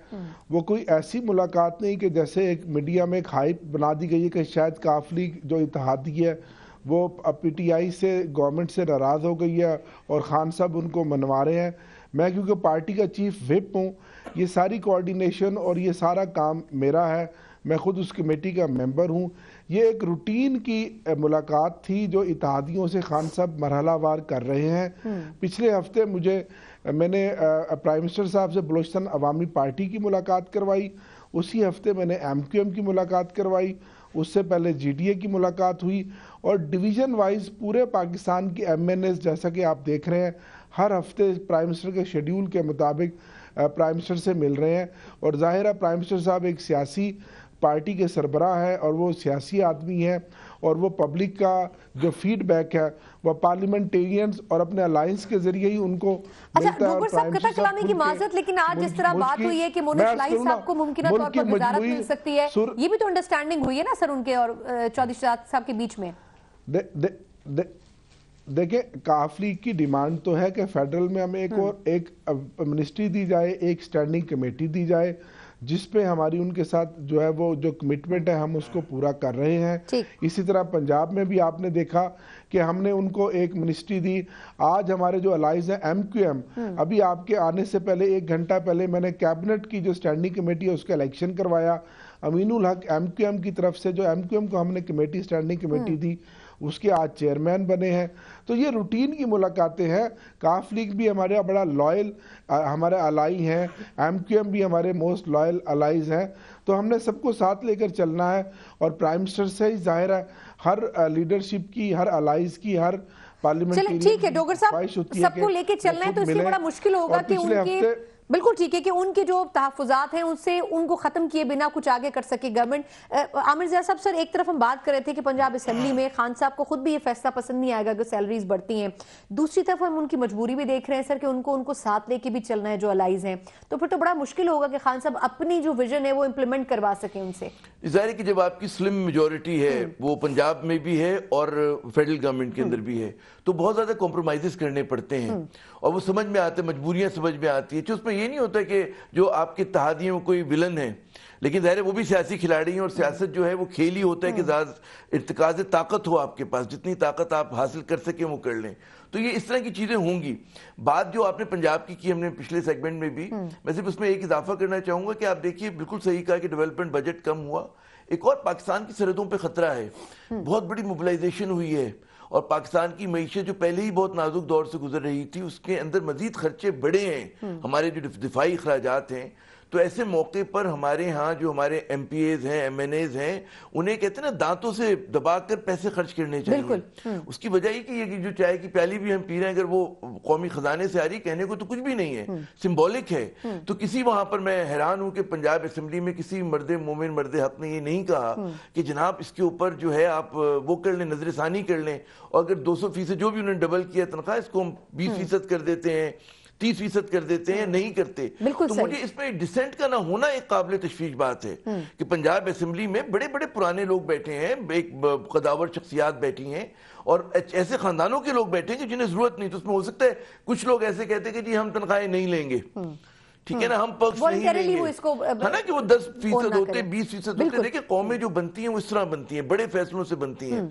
वो कोई ऐसी मुलाकात नहीं कि जैसे एक मीडिया में एक हाइप बना दी गई है कि शायद काफ लीग जो इत्तेहादी है वो PTI से, गवर्नमेंट से नाराज़ हो गई है और खान साहब उनको मनवा रहे हैं। मैं क्योंकि पार्टी का चीफ व्हिप हूँ, ये सारी कोऑर्डिनेशन और ये सारा काम मेरा है, मैं खुद उस कमेटी का मेंबर हूँ। ये एक रूटीन की मुलाकात थी जो इत्तेहादियों से खान साहब मरहलावार कर रहे हैं। पिछले हफ्ते मैंने प्राइम मिनिस्टर साहब से बलूचिस्तान अवामी पार्टी की मुलाकात करवाई, उसी हफ्ते मैंने MQM की मुलाकात करवाई, उससे पहले GDA की मुलाकात हुई, और डिवीज़न वाइज पूरे पाकिस्तान की MNAs जैसा कि आप देख रहे हैं हर हफ्ते प्राइम मिनिस्टर के शेड्यूल के मुताबिक प्राइम मिनिस्टर से मिल रहे हैं। और ज़ाहिर है प्राइम मिनिस्टर साहब एक सियासी पार्टी के सरबराह है और वो सियासी आदमी है, और वो पब्लिक का जो फीडबैक है वो पार्लियामेंटेरियंस और अपने अलायंस के जरिए ही उनको मिलता है। डोगर साहब कथा कलामी की माजरत, लेकिन आज जिस तरह बात हुई है कि मोनिश इलाही साहब को मुमकिन तौर पर वजारत मिल सकती है, ये भी तो अंडरस्टैंडिंग हुई है ना सर उनके और चौधरी शुजात साहब के बीच में? देखिए, काफ लीग की डिमांड तो है कि फेडरल में हमें एक मिनिस्ट्री दी जाए, एक स्टैंडिंग कमेटी दी जाए, जिस पे हमारी उनके साथ जो है वो जो कमिटमेंट है हम उसको पूरा कर रहे हैं। इसी तरह पंजाब में भी आपने देखा कि हमने उनको एक मिनिस्ट्री दी। आज हमारे जो अलाइज हैं MQM, अभी आपके आने से पहले 1 घंटा पहले मैंने कैबिनेट की जो स्टैंडिंग कमेटी है उसका इलेक्शन करवाया। अमीनुल हक MQM की तरफ से, जो MQM को हमने कमेटी स्टैंडिंग कमेटी दी, उसके आज चेयरमैन बने हैं। तो ये रूटीन की मुलाकातें हैं। काफ लीग भी हमारे बड़ा लॉयल हमारे अलाई हैं, MQM भी हमारे मोस्ट लॉयल अलाइज हैं। तो हमने सबको साथ लेकर चलना है, और प्राइम मिनिस्टर से ही जाहिर है हर लीडरशिप की, हर अलाइज की, हर पार्लियामेंट। ठीक है डोगर साहब, सबको लेके चलना है तो इसलिए बड़ा मुश्किल होगा कि उनके बिल्कुल ठीक है कि उनके जो तहफ़्फ़ुज़ात हैं उनसे उनको ख़त्म किए बिना कुछ आगे कर सके गवर्नमेंट। आमिर ज़िया साहब, सर एक तरफ हम बात कर रहे थे कि पंजाब असेंबली में खान साहब को खुद भी ये फैसला पसंद नहीं आएगा कि सैलरीज बढ़ती हैं, दूसरी तरफ हम उनकी मजबूरी भी देख रहे हैं सर कि उनको साथ लेके भी चलना है जो अलाइज हैं, तो फिर तो बड़ा मुश्किल होगा कि खान साहब अपनी जो विजन है वो इम्प्लीमेंट करवा सकें उनसे। ज़ाहिर है कि जब आपकी स्लिम मेजॉरिटी है, वो पंजाब में भी है और फेडरल गवर्नमेंट के अंदर भी है, तो बहुत ज़्यादा कॉम्प्रोमाइज़ करने पड़ते हैं और वो समझ में आते हैं, मजबूरियां समझ में आती है। तो उसमें ये नहीं होता कि जो आपके इत्तेहादी हैं वो कोई विलन है, लेकिन ज़ाहिर है वो भी सियासी खिलाड़ी हैं और सियासत जो है वो खेल ही होता है कि ज़्यादा इर्तिकाज़ ताकत हो आपके पास, जितनी ताकत आप हासिल कर सकें वो कर लें। तो ये इस तरह की चीज़ें होंगी। बात जो आपने पंजाब की हमने पिछले सेगमेंट में भी, मैं सिर्फ उसमें एक इजाफा करना चाहूँगा कि आप देखिए, बिल्कुल सही कहा कि डेवलपमेंट बजट कम हुआ, एक और पाकिस्तान की सरहदों पर ख़तरा है, बहुत बड़ी मोबिलाइजेशन हुई है और पाकिस्तान की मईशत जो पहले ही बहुत नाजुक दौर से गुजर रही थी उसके अंदर मजीद खर्चे बढ़े हैं, हमारे जो दिफाई अखराजात हैं। तो ऐसे मौके पर हमारे यहाँ जो हमारे MPAs हैं, MNAs हैं, उन्हें कहते हैं ना दांतों से दबाकर पैसे खर्च करने चाहिए। उसकी वजह ही कि ये जो चाय की प्याली भी हम पी रहे हैं, अगर वो कौमी खजाने से आ रही, कहने को तो कुछ भी नहीं है, सिंबॉलिक है। तो किसी वहां पर मैं हैरान हूं कि पंजाब असेंबली में किसी मर्द मोमिन मर्द हक ने ये नहीं कहा कि जनाब इसके ऊपर जो है आप वो कर लें, नजरसानी कर लें, और अगर 200% जो भी उन्होंने डबल किया तनख्वाह, इसको हम 20% कर देते हैं, 30% कर देते हैं, नहीं करते। तो मुझे इसमें डिसेंट का ना होना एक काबिल तशवीश बात है कि पंजाब असेंबली में बड़े बड़े पुराने लोग बैठे हैं, एक कदावर शख्सियात बैठी हैं और ऐसे खानदानों के लोग बैठे हैं कि जिन्हें जरूरत नहीं। तो उसमें हो सकता है कुछ लोग ऐसे कहते हैं कि जी हम तनख्वाहें नहीं लेंगे, ठीक है ना, हम पक्ष नहीं लेंगे, है ना, कि वो 10% होते, 20% होते। देखिए कौमें जो बनती हैं वो इस तरह बनती हैं, बड़े फैसलों से बनती हैं।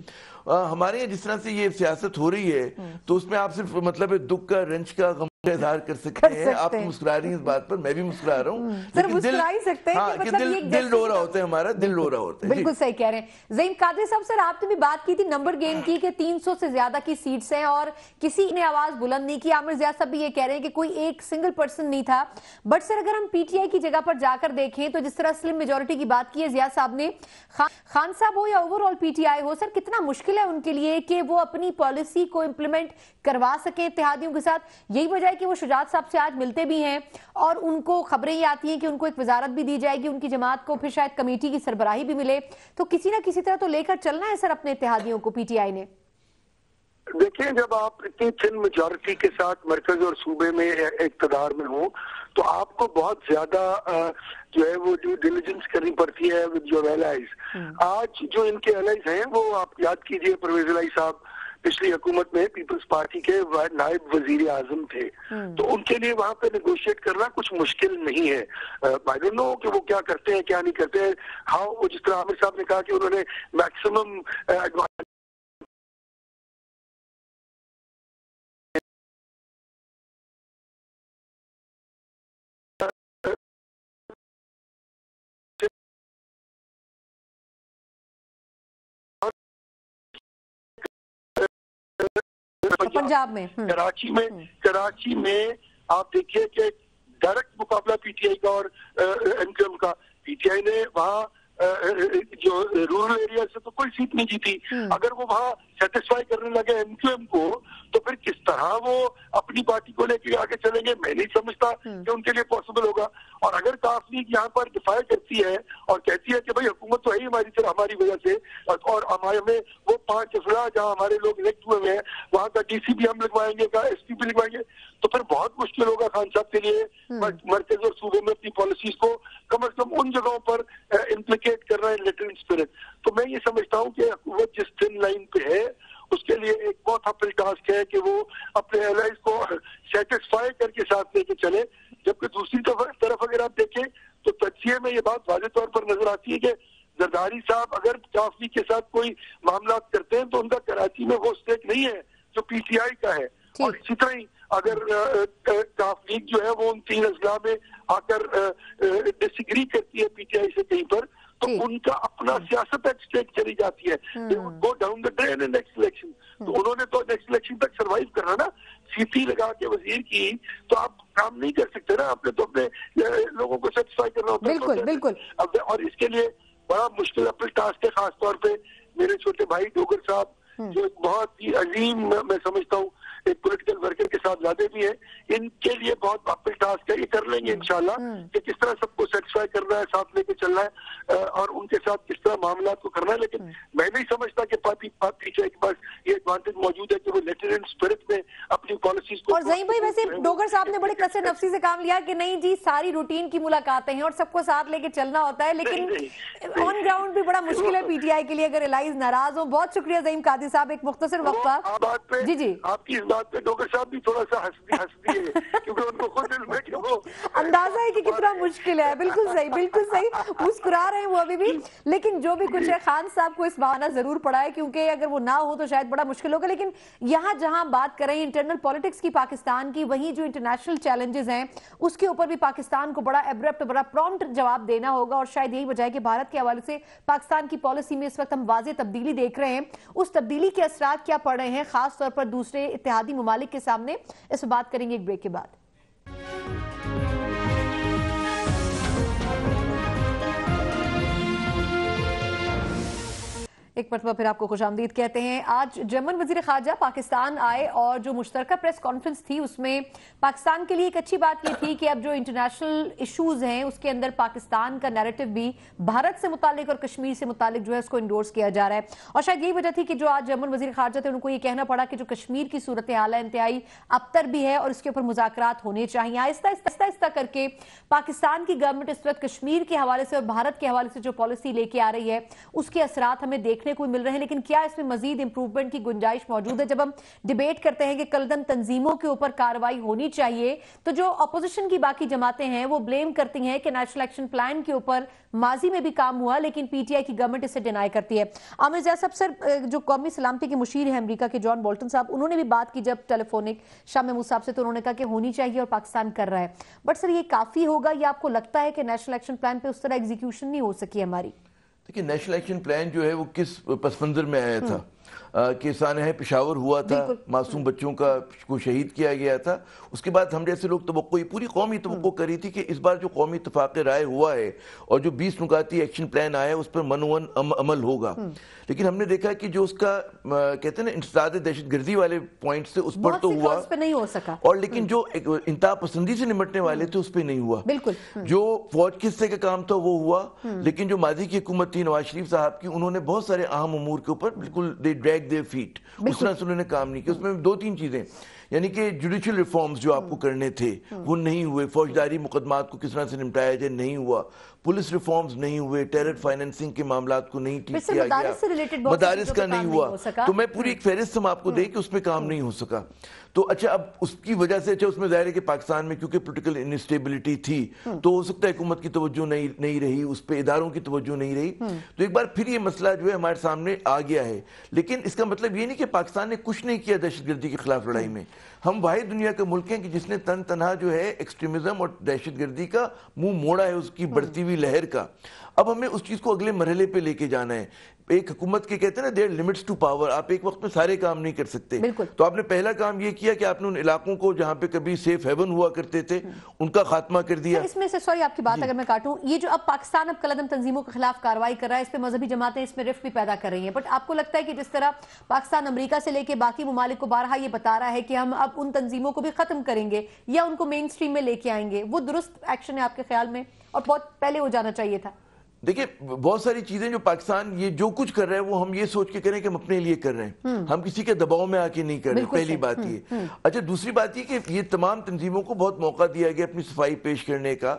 हमारे यहाँ जिस तरह से ये सियासत हो रही है, तो उसमें आप सिर्फ मतलब दुख का, रंज का, गम का इजहार कर सकते हैं। आप मुस्कुरा रही हैं इस बात पर, मैं भी मुस्कुरा रहा हूँ, लेकिन दिल रो रहा होता है, हमारा दिल रो रहा होता है। बिल्कुल सही कह रहे हैं ज़हीम कादरी साहब। सर आपने भी बात की थी नंबर गेम की कि 300 से ज्यादा की सीट्स हैं और किसी ने आवाज बुलंद नहीं की। आमिर ज़िया साहब भी ये कह रहे हैं कि कोई एक सिंगल पर्सन नहीं था। बट सर अगर हम PTI की जगह पर जाकर देखें तो जिस तरह स्लिम मेजोरिटी की बात की है ज़िया साहब ने, खान साहब हो या ओवरऑल PTI हो, सर कितना मुश्किल है उनके लिए कि वो अपनी पॉलिसी को इम्प्लीमेंट करवा सके इत्तेहादियों के साथ। यही वजह है कि वो शुजात साहब से आज मिलते भी हैं और उनको खबरें ये आती हैं कि उनको एक वजारत भी दी जाएगी उनकी जमात को, फिर शायद कमेटी की सरबराही भी मिले। तो किसी ना किसी तरह तो लेकर चलना है सर अपने इत्तेहादियों को PTI ने। देखिए, जब आप इतनी थिन मेजॉरिटी के साथ मरकज और सूबे में इक़्तिदार में हो तो आपको बहुत ज्यादा जो है वो ड्यू डिलिजेंस करनी पड़ती है विद योर एलाइज। आज जो इनके एलाइज हैं वो आप याद कीजिए, परवेज इलाही साहब पिछली हुकूमत में पीपल्स पार्टी के नायब वजीर आजम थे, तो उनके लिए वहां पे नेगोशिएट करना कुछ मुश्किल नहीं है। आई डोंट नो कि वो क्या करते हैं क्या नहीं करते हैं। हाँ, वो जिस तरह आमिर साहब ने कहा कि उन्होंने मैक्सिमम पंजाब में, कराची में आप देखिए कि डायरेक्ट मुकाबला PTI का और MQM का। PTI ने वहाँ जो रूरल एरिया से तो कोई सीट नहीं जीती। अगर वो वहाँ सेटिस्फाई करने लगे MQM को तो फिर किस तरह वो अपनी पार्टी को लेके आगे चलेंगे, मैं नहीं समझता कि उनके लिए पॉसिबल होगा। और अगर काफ लीग यहाँ पर डिफाई करती है और कहती है कि भाई हुकूमत तो है ही हमारी तरह, हमारी वजह से, और हमारे में वो 5 अफरा जहाँ हमारे लोग इलेक्ट हुए हैं वहाँ का DC भी हम लगवाएंगे, का SP भी लगवाएंगे, तो फिर बहुत मुश्किल होगा खान साहब के लिए मरकज और सूबे में अपनी पॉलिसीज को कम से कम उन जगहों पर इम्प्लीकेट करना है लेटरल स्पिरिट। तो मैं ये समझता हूँ कि हुकूमत जिस थिन लाइन पे है उसके लिए एक बहुत अपल टास्क है कि वो अपने एलाइज को सेटिस्फाई करके साथ लेके चले। जबकि दूसरी तरफ अगर आप देखें तो तज्जिए में ये बात वाज़ेह तौर पर नजर आती है कि जरदारी साहब अगर काफी के साथ कोई मामला करते हैं तो उनका कराची में वो स्टेक नहीं है जो PTI का है। और इसी तरह ही अगर काफ लीग जो है वो उन 3 अजला में आकर डिसएग्री करती है PTI से कहीं पर, तो उनका अपना सियासत एट स्टेक चली जाती है। Go down the drain in next election. तो उन्होंने तो नेक्स्ट इलेक्शन तक सरवाइव करना ना। सीटी लगा के वजीर की तो आप काम नहीं कर सकते ना, आपने तो अपने लोगों को सेटिस्फाई करना होता है। बिल्कुल बिल्कुल। और इसके लिए बड़ा मुश्किल अपल टास्क है, खास तौर पे मेरे छोटे भाई डोगर साहब जो एक बहुत ही अजीम मैं समझता हूँ एक पॉलिटिकल वर्कर के साथ शहजादे भी हैं, इनके लिए बहुत मुश्किल टास्क है, ये कर लेंगे इंशाल्लाह, कि किस तरह सबको सेटिस्फाई करना है, साथ लेके चलना है और उनके साथ किस तरह मामला को करना है। लेकिन मैं नहीं समझता कि पीटीआई के पास ये एडवांटेज मौजूद है कि वो लेटर एंड स्पिरिट में अपनी पॉलिसीज को। और ज़हीम भाई, वैसे डोगर साहब ने बड़े कसे नफसी से काम लिया कि नहीं जी, सारी रूटीन की मुलाकातें हैं और सबको साथ लेके चलना होता है, लेकिन ऑन ग्राउंड भी बड़ा मुश्किल है पीटीआई के लिए अगर एलाइज नाराज हो। बहुत शुक्रिया ज़हीम कादी साहब, एक मुख्तसर वक्फा। जी जी, आपकी इस बात पे डोगर साहब भी थोड़ा सा हंस दिए क्योंकि उनको खुद में कि वो अंदाजा है कि कितना मुश्किल है। बिल्कुल सही, बिल्कुल सही, मुस्कुरा रहे हैं वो अभी भी। लेकिन जो भी कुछ है, खान साहब को इस बहाना जरूर पड़ा है, क्योंकि अगर वो ना हो तो शायद बड़ा मुश्किल होगा। लेकिन यहाँ जहां बात करें इंटरनल पॉलिटिक्स की पाकिस्तान की, वहीं जो इंटरनेशनल चैलेंजेस हैं उसके ऊपर भी पाकिस्तान को बड़ा एब्रप्ट, बड़ा प्रॉम्प्ट जवाब देना होगा। और शायद यही वजह है कि भारत के हवाले से पाकिस्तान की पॉलिसी में इस वक्त हम वाज़ेह तब्दीली देख रहे हैं। उस तब्दीली के असरात क्या पड़ रहे हैं खास तौर पर दूसरे इत्तेहादी ममालिक के सामने, इस पर बात करेंगे एक ब्रेक के बाद। एक मरतबा फिर आपको खुशामदीद कहते हैं। आज जर्मन वजीर खारजा पाकिस्तान आए और जो मुश्तरका प्रेस कॉन्फ्रेंस थी उसमें पाकिस्तान के लिए एक अच्छी बात ये थी कि अब जो इंटरनेशनल इश्यूज हैं उसके अंदर पाकिस्तान का नैरेटिव भी भारत से मुतालिक और कश्मीर से मुतालिक जो है उसको इंडोर्स किया जा रहा है। और शायद यही वजह थी कि जो आज जर्मन वजीर खारजा थे उनको ये कहना पड़ा कि जो कश्मीर की सूरत हाल है इंतहाई अबतर भी है और इसके ऊपर मुज़ाकरात होने चाहिए। आहिस्ता करके पाकिस्तान की गवर्नमेंट इस वक्त कश्मीर के हवाले से और भारत के हवाले से जो पॉलिसी लेके आ रही है उसके असरात हमें देखने को मिल रहे हैं। लेकिन क्या इसमें मजीद इंप्रूवमेंट की गुंजाइश मौजूद है? जब हम डिबेट करते हैं कि कलदम तंजीमों के ऊपर कार्रवाई होनी चाहिए, तो जो अपोजिशन की बाकी जमातें हैं वो ब्लेम करती हैं कि नेशनल एक्शन प्लान के ऊपर माजी में भी काम हुआ, लेकिन पीटीआई की गवर्नमेंट इसे डिनाई करती है। आमिर ज़ैद साहब, सर जो कौमी सलामती के मुशीर हैं अमेरिका के जॉन बोल्टन साहब, उन्होंने भी बात की जब टेलीफोनिक शाह महमूद साहब से, तो उन्होंने कहा कि होनी चाहिए और पाकिस्तान कर रहा है। बट सर ये काफी होगा या आपको लगता है कि नेशनल एक्शन प्लान पे उस तरह एग्जीक्यूशन नहीं हो सकी हमारी? देखिए, नेशनल एक्शन प्लान जो है वो किस पस मंजर में आया था कि सानह पेशावर हुआ था, मासूम बच्चों को शहीद किया गया था। उसके बाद हम जैसे लोग पूरी कौमी तवक्को करी थी कि इस बार जो कौमी इत्तेफाक राय हुआ है और जो 20 नुकाती एक्शन प्लान आया उस पर मनोवन अमल होगा। लेकिन हमने देखा कि जो उसका कहते हैं ना इंसदाद दहशतगर्दी वाले पॉइंट से उस पर तो हुआ, उस पर नहीं हो सका, और लेकिन जो इंतहा पसंदी से निपटने वाले थे उस पर नहीं हुआ। बिल्कुल जो फौज के हिस्से का काम था वो हुआ, लेकिन जो माजी की हुकूमत थी नवाज शरीफ साहब की, उन्होंने बहुत सारे अहम अमूर के ऊपर बिल्कुल दे ड्रैग देयर फीट, उस तरह से उन्होंने काम नहीं किया। उसमें 2-3 चीजें, यानी कि जुडिशियल रिफॉर्म्स जो आपको करने थे वो नहीं हुए, फौजदारी मुकदमात को किस तरह से निपटाया जाए नहीं हुआ, पुलिस रिफॉर्म्स नहीं हुए, टेरर फाइनेंसिंग के मामलात को नहीं ठीक किया गया, मदारिस का नहीं हुआ। तो मैं पूरी एक फहरिस्त हम आपको दे कि उस पर काम नहीं हो सका। तो अच्छा, अब उसकी वजह से अच्छा उसमें जाहिर है कि पाकिस्तान में क्योंकि पोलिटिकल इनस्टेबिलिटी थी तो हो सकता है हुकूमत की तवज्जो नहीं रही, उस पर इदारों की तवज्जो नहीं रही, तो एक बार फिर ये मसला जो है हमारे सामने आ गया है। लेकिन इसका मतलब ये नहीं कि पाकिस्तान ने कुछ नहीं किया दहशतगर्दी के खिलाफ लड़ाई में। हम वाहिद दुनिया का मुल्क हैं कि जिसने तनहा जो है एक्सट्रीमिज्म और दहशतगर्दी का मुंह मोड़ा है, उसकी बढ़ती हुई लहर का। अब हमें उस चीज को अगले मरहले पे लेके जाना है। एक हुकूमत के कहते हैं ना देयर लिमिट्स टू पावर, आप एक वक्त में सारे काम नहीं कर सकते। तो आपने पहला काम ये किया कि आपने उन इलाकों को जहां पे कभी सेफ हेवन हुआ करते थे उनका खात्मा कर दिया। इसमें से सॉरी आपकी बात अगर मैं काटूं, ये जो अब पाकिस्तान अब कलदम तंजीमों के खिलाफ कार्रवाई कर रहा है, इस पे मजहबी जमातें इसमें रिफ्ट भी पैदा कर रही हैं, बट आपको लगता है कि जिस तरह पाकिस्तान अमेरिका से लेके बाकी ममालिक को बारहा ये बता रहा है कि हम अब उन तंजीमों को भी खत्म करेंगे या उनको मेन स्ट्रीम में लेके आएंगे, वो दुरुस्त एक्शन है आपके ख्याल में और बहुत पहले हो जाना चाहिए था? देखिए, बहुत सारी चीजें जो पाकिस्तान ये जो कुछ कर रहा है वो हम ये सोच के करें कि हम अपने लिए कर रहे हैं, हम किसी के दबाव में आके नहीं कर रहे, पहली बात ये। अच्छा, दूसरी बात ये कि ये तमाम तंजीमों को बहुत मौका दिया गया अपनी सफाई पेश करने का,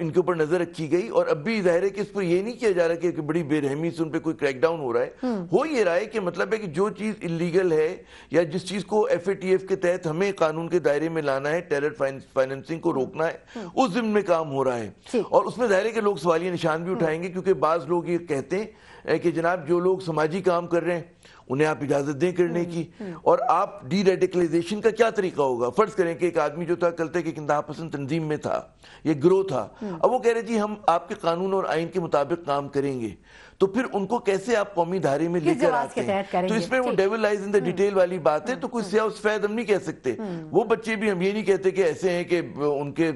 इनके ऊपर नजर रखी गई और अब भी जाहिर है कि इस पर ये नहीं किया जा रहा कि बड़ी बेरहमी से उन पर कोई क्रैकडाउन हो रहा है। हो ये रहा है कि मतलब है कि जो चीज इलीगल है या जिस चीज को FATF के तहत हमें कानून के दायरे में लाना है, टेरर फाइनेंसिंग को रोकना है, उस जिम्मे में काम हो रहा है। और उसमें जाहिर है कि लोग सवालिया निशान भी उठाएंगे, क्योंकि बाज लोग ये कहते हैं कि जनाब जो लोग समाजी काम कर रहे हैं उन्हें आप इजाजत दें करने की, और आप डी रेडिकलाइजेशन का क्या तरीका होगा? फर्ज करें कि एक आदमी जो था कल तक एक इंतहा पसंद तंजीम में था, ये ग्रोह था, अब वो कह रहे जी हम आपके कानून और आइन के मुताबिक काम करेंगे, तो फिर उनको कैसे आप कौमी धारे में लेकर आते हैं? तो इसमें वो devil lies in the detail वाली बात है। तो कोई स्याह सफेद हम नहीं कह सकते, वो बच्चे भी हम ये नहीं कहते कि ऐसे हैं कि उनके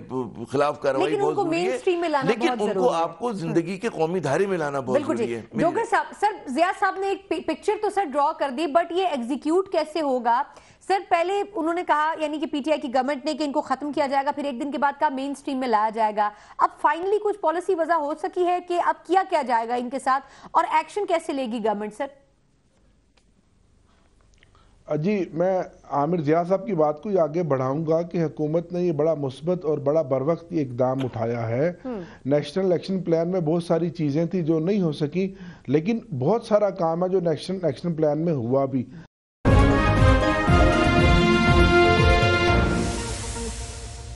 खिलाफ कार्रवाई बहुत जरूरी है, लेकिन उनको आपको जिंदगी के कौमी धारे में लाना बहुत जरूरी है। डोगर साहब, सर जिया साहब ने एक पिक्चर तो सर ड्रॉ कर दी, बट ये एग्जीक्यूट कैसे होगा? سر پہلے انہوں نے کہا یعنی کہ پی ٹی آئی کی گورنمنٹ نے کہ ان کو ختم کیا جائے گا، پھر ایک دن کے بعد کہا مین سٹریم میں لایا جائے گا، اب فائنلی کچھ پالیسی وضع ہو سکی ہے کہ اب کیا جائے گا ان کے ساتھ اور ایکشن کیسے لے گی گورنمنٹ سر؟ جی میں عامر ضیاء صاحب کی بات کو یہ آگے بڑھاؤں گا کہ حکومت نے یہ بڑا مثبت اور بڑا بروقت یہ اقدام اٹھایا ہے۔ نیشنل ایکشن پلان میں بہت ساری چیزیں تھی جو نہیں ہو سکی، لیکن بہت سارا کام ہے جو نیشنل ایکشن پلان میں ہوا بھی۔